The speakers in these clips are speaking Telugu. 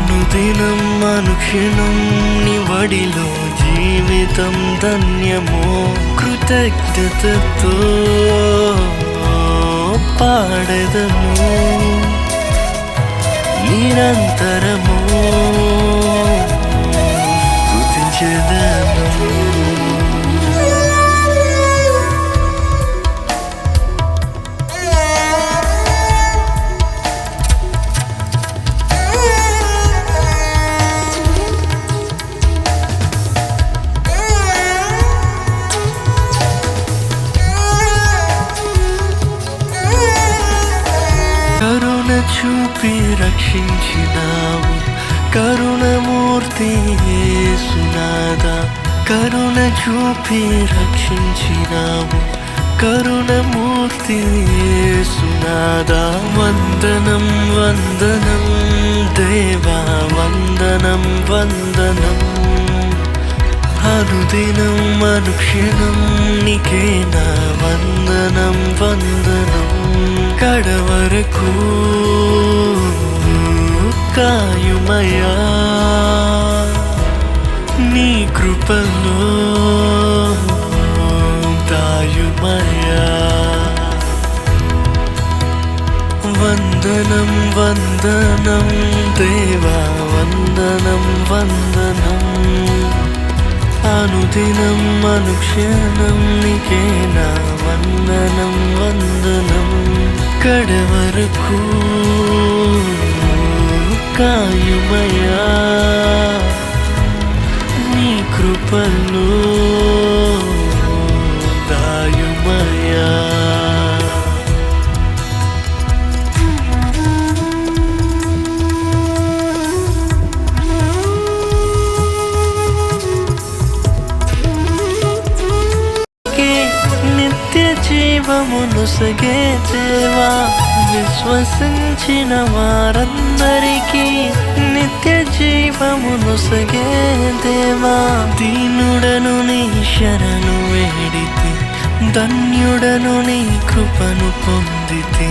అనుదినం అనుక్షణం నీ వడిలో జీవితం ధన్యమో కృతజ్ఞతతో పాడెదను నిరంతరము స్తుతించెదను. కరుణ చూపి రక్షించినావు కరుణమూర్తి యేసునాథా, కరుణ చూపి రక్షించినావు కరుణమూర్తి యేసునాథా. వందనం వందనం దేవా, వందనం వందనం. అనుదినం అనుక్షణం నీకే నా వందనం వందనం. కడవరకు కాయుమయా నీ కృపలో దాయుమయా. వందనం వందనం దేవా, వందనం వందనం. అనుదినం అనుక్షణం నీకే నా వందనం వందనం. కడవరకు కాయుమయా నీ కృపలో దాయుమయా. జీవమును సగే దేవా, విశ్వసించిన వారందరికీ నిత్య జీవమును సగే దేవా. దీనుడను నీ శరణు వేడితి, ధన్యుడను నీ కృపను పొందితి.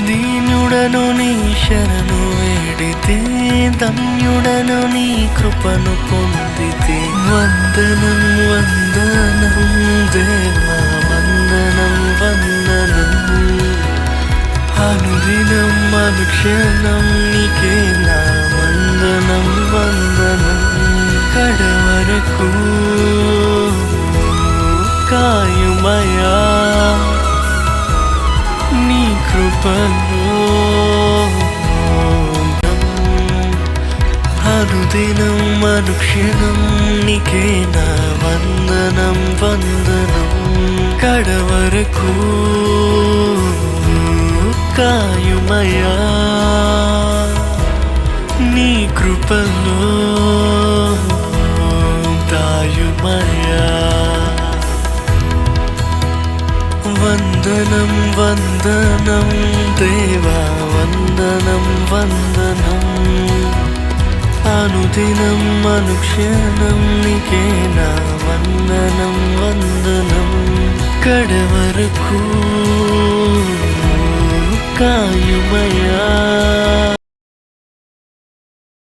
దీనుడను నీ శరణు వేడితి, ధన్యుడను నీ కృపను పొందితి. వందనం వందనం దేవా, వందనం వందనం. అనుదినం అనుక్షణం నీకే నా వందనం వందనం. కడవరకు కాయుమయా నీ కృపలో. అనుదినం అనుక్షణం నీకే నా వందనం వందనం. కడవరకు కాయుమయా నీ కృపలో దాయుమయా. వందనం వందనం దేవా, వందనం వందనం. అనుదినం అనుక్షణం నీకే నా వందనం వందనం. కడవరకు కాయుమయా